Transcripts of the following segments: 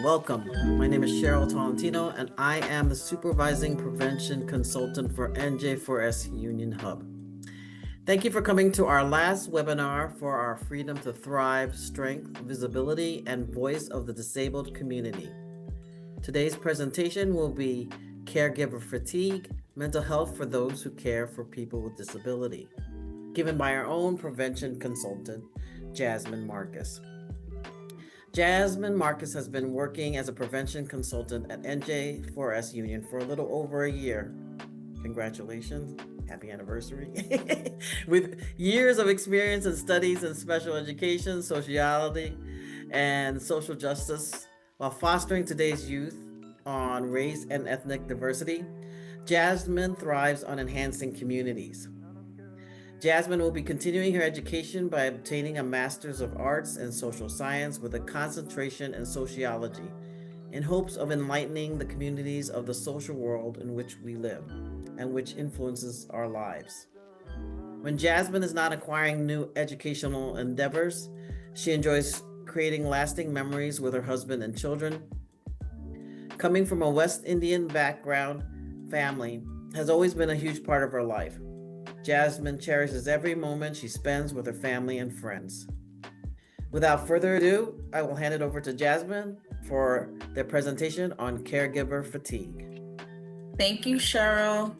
Welcome. My name is Cheryl Tolentino, and I am the Supervising Prevention Consultant for NJ4S Union Hub. Thank you for coming to our last webinar for our Freedom to Thrive, Strength, Visibility, and Voice of the Disabled Community. Today's presentation will be Caregiver Fatigue, Mental Health for Those Who Care for People with Disability, given by our own prevention consultant, Jasmine Marcus. Jasmine Marcus has been working as a prevention consultant at NJ4S Union for a little over a year. Congratulations. Happy anniversary. With years of experience and studies in special education, sociality, and social justice, while fostering today's youth on race and ethnic diversity, Jasmine thrives on enhancing communities. Jasmine will be continuing her education by obtaining a Master's of Arts in Social Science with a concentration in sociology, in hopes of enlightening the communities of the social world in which we live and which influences our lives. When Jasmine is not acquiring new educational endeavors, she enjoys creating lasting memories with her husband and children. Coming from a West Indian background, family has always been a huge part of her life. Jasmine cherishes every moment she spends with her family and friends. Without further ado, I will hand it over to Jasmine for their presentation on caregiver fatigue. Thank you, Cheryl.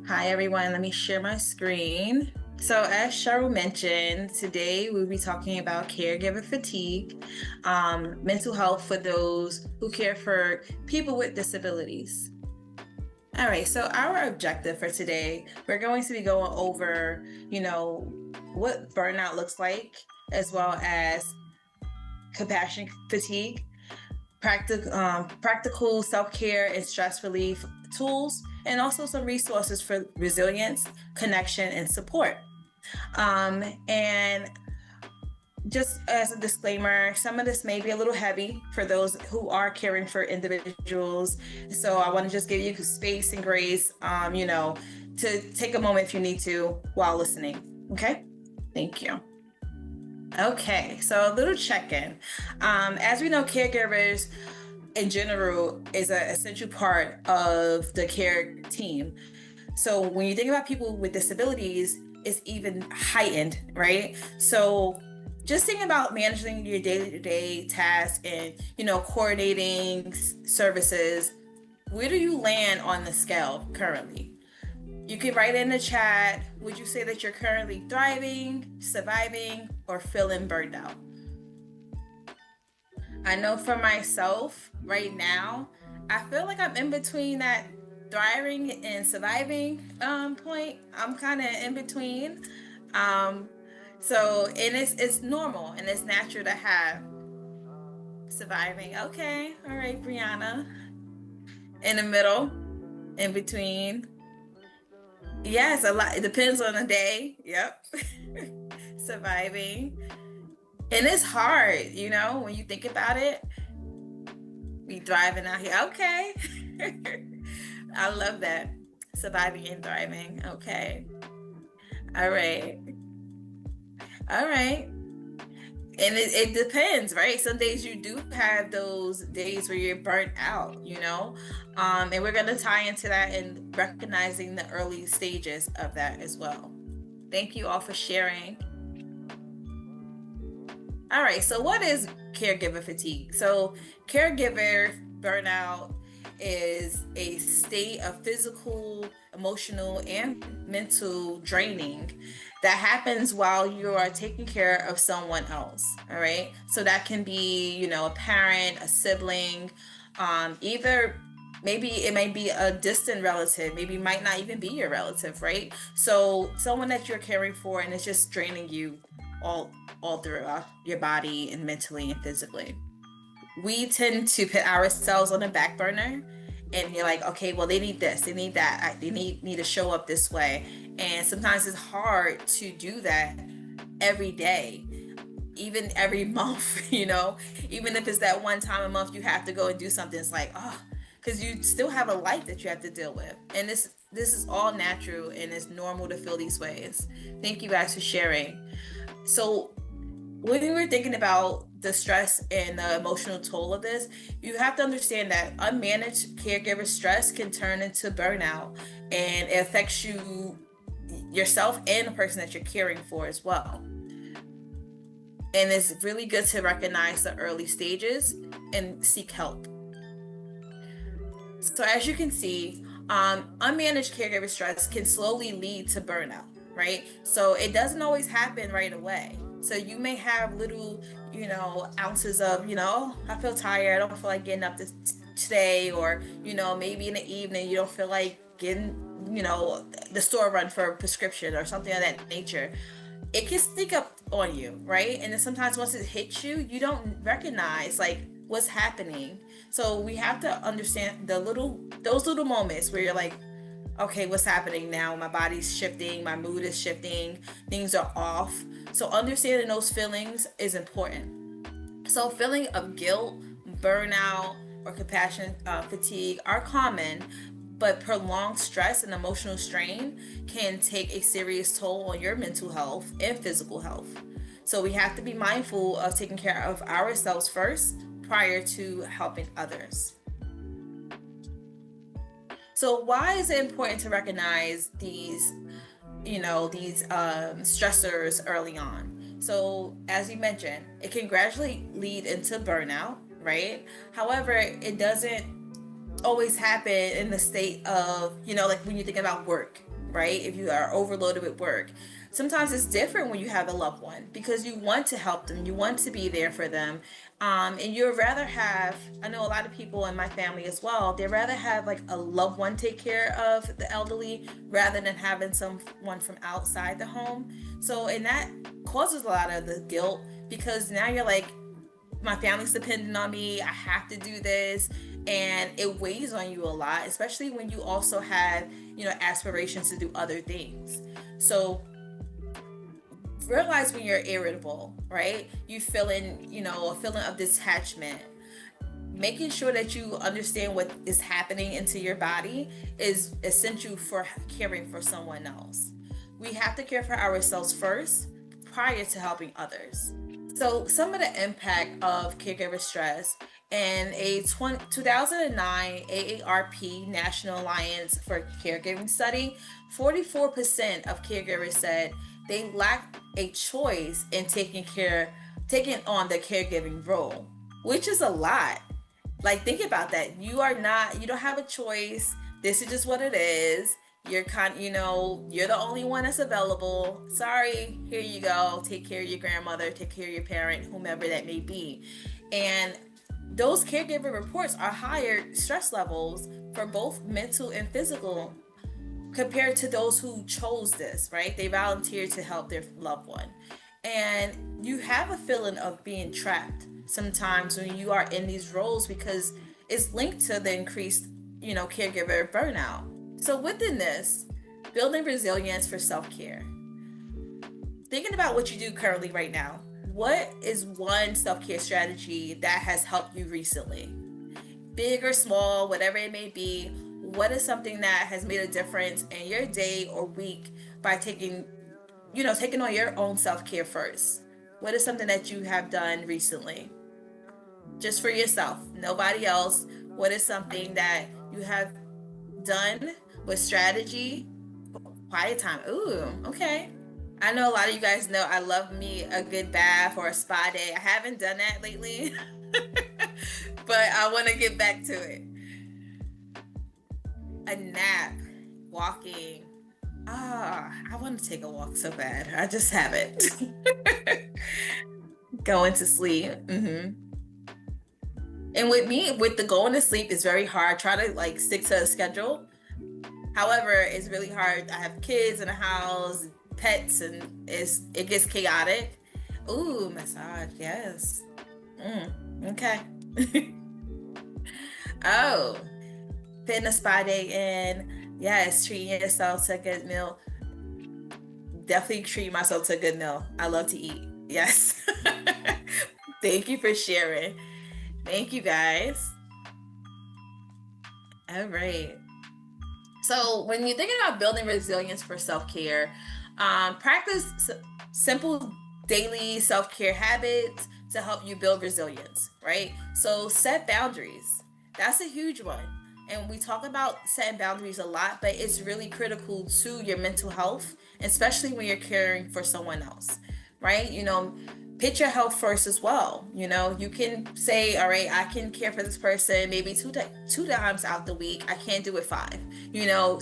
Hi, everyone. Let me share my screen. So as Cheryl mentioned, today we'll be talking about caregiver fatigue, mental health for those who care for people with disabilities. All right, so our objective for today, we're going to be going over, what burnout looks like, as well as compassion fatigue, practical self-care and stress relief tools, and also some resources for resilience, connection, and support. And just as a disclaimer, some of this may be a little heavy for those who are caring for individuals. So I want to just give you space and grace, to take a moment if you need to while listening. Okay? Thank you. Okay, so a little check-in. As we know, caregivers in general is an essential part of the care team. So when you think about people with disabilities, it's even heightened, right? So just thinking about managing your day-to-day tasks and, coordinating services, where do you land on the scale currently? You can write in the chat, would you say that you're currently thriving, surviving, or feeling burned out? I know for myself right now, I feel like I'm in between that thriving and surviving point. I'm kind of in between. So, and it's normal and it's natural to have surviving. Okay, all right, Brianna. In the middle, in between. Yes, a lot. It depends on the day. Yep. Surviving. And it's hard, when you think about it. We thriving out here. Okay. I love that. Surviving and thriving. Okay. All right. And it depends, right? Some days you do have those days where you're burnt out, and we're going to tie into that and recognizing the early stages of that as well. Thank you all for sharing. All right, so what is caregiver fatigue? So caregiver burnout is a state of physical, emotional, and mental draining that happens while you are taking care of someone else. All right. So that can be, a parent, a sibling, either maybe it might be a distant relative, maybe it might not even be your relative, right? So someone that you're caring for and it's just draining you all throughout your body and mentally and physically. We tend to put ourselves on the back burner and you're like, okay, well, they need this, they need that, they need me to show up this way. And sometimes it's hard to do that every day, even every month, even if it's that one time a month you have to go and do something. It's like, because you still have a life that you have to deal with. And this is all natural and it's normal to feel these ways. Thank you guys for sharing. So when we're thinking about the stress and the emotional toll of this, you have to understand that unmanaged caregiver stress can turn into burnout, and it affects yourself and the person that you're caring for as well. And it's really good to recognize the early stages and seek help. So as you can see, unmanaged caregiver stress can slowly lead to burnout, right? So it doesn't always happen right away. So you may have little, ounces of, I feel tired, I don't feel like getting up today, or, maybe in the evening you don't feel like getting, the store run for a prescription or something of that nature. It can sneak up on you, right? And then sometimes once it hits you, you don't recognize like what's happening. So we have to understand those little moments where you're like, okay, what's happening now? My body's shifting, my mood is shifting, things are off. So understanding those feelings is important. So feeling of guilt, burnout, or compassion fatigue are common, but prolonged stress and emotional strain can take a serious toll on your mental health and physical health. So we have to be mindful of taking care of ourselves first prior to helping others. So why is it important to recognize these stressors early on? So as you mentioned, it can gradually lead into burnout, right? However, it doesn't always happen in the state of, like when you think about work, right? If you are overloaded with work, sometimes it's different when you have a loved one because you want to help them, you want to be there for them. And you'd rather have, I know a lot of people in my family as well, they'd rather have like a loved one take care of the elderly rather than having someone from outside the home. So, and that causes a lot of the guilt because now you're like, my family's dependent on me, I have to do this, and it weighs on you a lot, especially when you also have, aspirations to do other things. So realize when you're irritable, right? You feeling, a feeling of detachment. Making sure that you understand what is happening into your body is essential for caring for someone else. We have to care for ourselves first prior to helping others. So some of the impact of caregiver stress in a 2009 AARP National Alliance for Caregiving study, 44% of caregivers said they lack a choice in taking on the caregiving role, which is a lot. Like, think about that. You don't have a choice. This is just what it is. You're you're the only one that's available. Sorry, here you go. Take care of your grandmother, take care of your parent, whomever that may be. And those caregiver reports are higher stress levels for both mental and physical compared to those who chose this, right? They volunteered to help their loved one. And you have a feeling of being trapped sometimes when you are in these roles because it's linked to the increased, caregiver burnout. So within this, building resilience for self-care. Thinking about what you do currently right now, what is one self-care strategy that has helped you recently? Big or small, whatever it may be, what is something that has made a difference in your day or week by taking on your own self-care first? What is something that you have done recently? Just for yourself, nobody else. What is something that you have done with strategy? Quiet time. Ooh, okay. I know a lot of you guys know I love me a good bath or a spa day. I haven't done that lately, but I want to get back to it. A nap, walking. I want to take a walk so bad. I just haven't. Going to sleep. And with me, with the going to sleep, it's very hard. Try to stick to a schedule. However, it's really hard. I have kids in the house, pets, and it gets chaotic. Ooh, massage, yes. Okay. Oh, putting a spa day in. Yes, treating yourself to a good meal. Definitely treat myself to a good meal. I love to eat. Yes. Thank you for sharing. Thank you, guys. All right. So when you're thinking about building resilience for self-care, practice simple daily self-care habits to help you build resilience, right? So set boundaries. That's a huge one. And we talk about setting boundaries a lot, but it's really critical to your mental health, especially when you're caring for someone else, right? Put your health first as well. You can say, all right, I can care for this person maybe two times out the week. I can't do it five.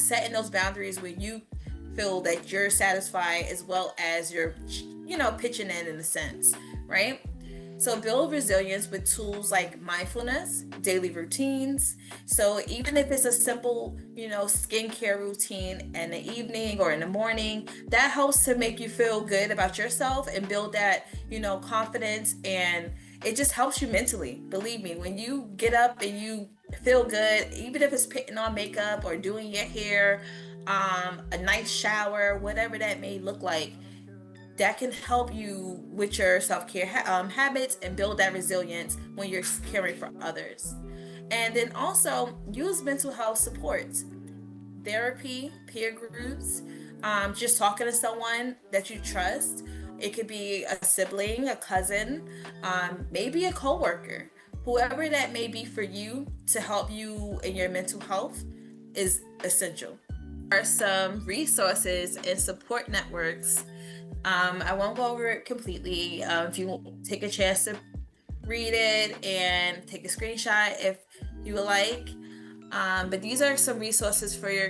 Setting those boundaries where you feel that you're satisfied as well as you're, pitching in a sense, right? So build resilience with tools like mindfulness, daily routines. So even if it's a simple, skincare routine in the evening or in the morning, that helps to make you feel good about yourself and build that, confidence, and it just helps you mentally. Believe me, when you get up and you feel good, even if it's putting on makeup or doing your hair, a nice shower, whatever that may look like, that can help you with your self-care habits and build that resilience when you're caring for others. And then also use mental health supports, therapy, peer groups, just talking to someone that you trust. It could be a sibling, a cousin, maybe a coworker. Whoever that may be for you to help you in your mental health is essential. There are some resources and support networks. I won't go over it completely. If you take a chance to read it and take a screenshot if you would like. But these are some resources for your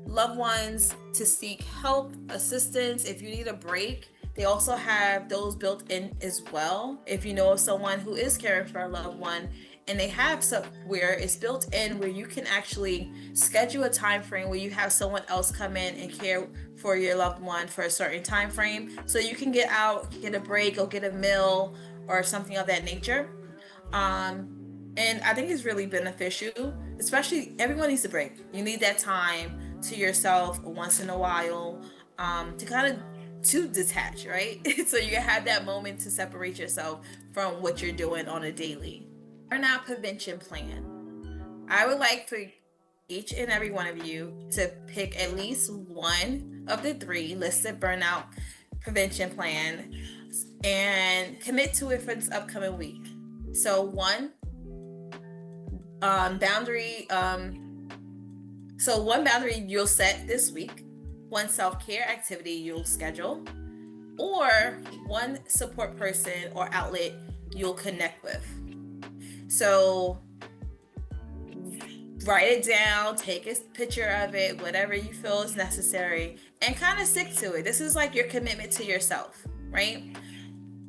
loved ones to seek help, assistance. If you need a break, they also have those built in as well. If you know of someone who is caring for a loved one and they have somewhere, it's built in where you can actually schedule a time frame where you have someone else come in and care for your loved one for a certain time frame, so you can get out, get a break, or get a meal or something of that nature. And I think it's really beneficial, especially everyone needs a break. You need that time to yourself once in a while, to kind of to detach, right? So you have that moment to separate yourself from what you're doing on a daily. Burnout prevention plan. I would like for each and every one of you to pick at least one of the three listed burnout prevention plan and commit to it for this upcoming week. So one, boundary. So one boundary you'll set this week, one self-care activity you'll schedule, or one support person or outlet you'll connect with. So write it down, take a picture of it, whatever you feel is necessary, and kind of stick to it. This is like your commitment to yourself, right?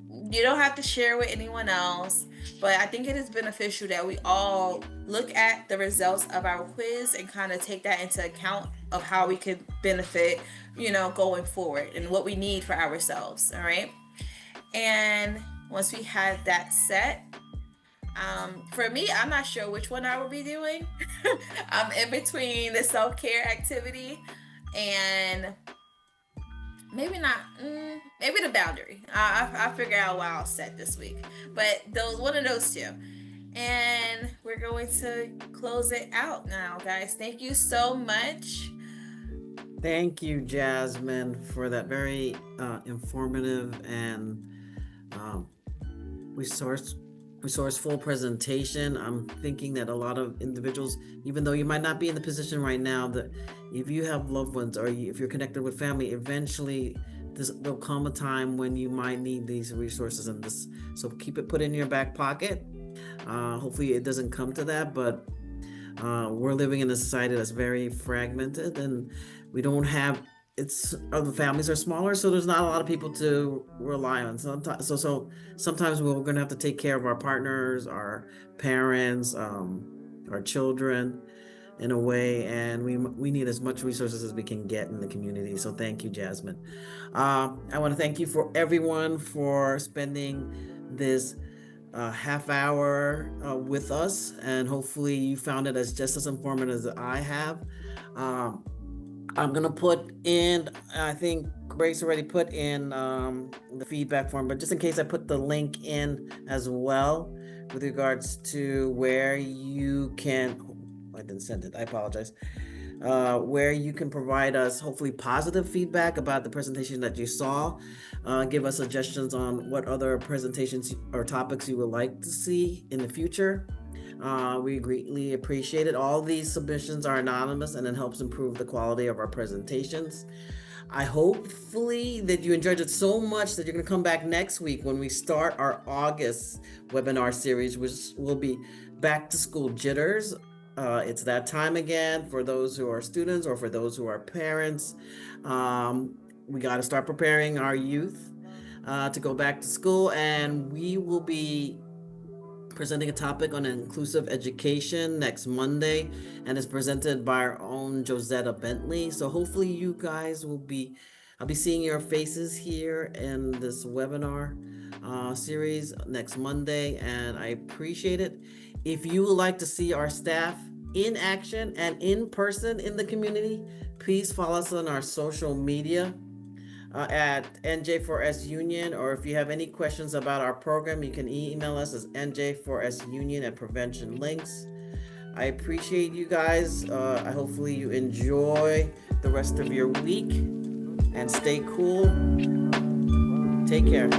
You don't have to share with anyone else, but I think it is beneficial that we all look at the results of our quiz and kind of take that into account of how we could benefit, going forward and what we need for ourselves, all right? And once we have that set, for me, I'm not sure which one I will be doing. I'm in between the self-care activity and maybe not, maybe the boundary. I'll figure out what I'll set this week. But one of those two. And we're going to close it out now, guys. Thank you so much. Thank you, Jasmine, for that very informative and resourceful presentation. I'm thinking that a lot of individuals, even though you might not be in the position right now, that if you have loved ones or if you're connected with family, eventually there'll come a time when you might need these resources and this. So keep it put in your back pocket. Hopefully it doesn't come to that, but we're living in a society that's very fragmented, and we don't have. The families are smaller, so there's not a lot of people to rely on. Sometimes we're going to have to take care of our partners, our parents, our children, in a way, and we need as much resources as we can get in the community. So thank you, Jasmine. I want to thank you for everyone for spending this half hour with us, and hopefully you found it as just as informative as I have. I'm going to put in, I think Grace already put in the feedback form, but just in case I put the link in as well with regards to where you can, I didn't send it, I apologize. where you can provide us hopefully positive feedback about the presentation that you saw. Give us suggestions on what other presentations or topics you would like to see in the future. We greatly appreciate it. All these submissions are anonymous, and it helps improve the quality of our presentations. I hopefully that you enjoyed it so much that you're going to come back next week when we start our August webinar series, which will be Back to School Jitters. It's that time again for those who are students or for those who are parents. We got to start preparing our youth to go back to school, and we will be presenting a topic on inclusive education next Monday, and it's presented by our own Josetta Bentley. So hopefully you guys I'll be seeing your faces here in this webinar series next Monday, and I appreciate it. If you would like to see our staff in action and in person in the community, please follow us on our social media at NJ4S Union, or if you have any questions about our program, you can email us as NJ4SUnion@Prevention Links. I appreciate you guys. Hopefully you enjoy the rest of your week and stay cool. Take care.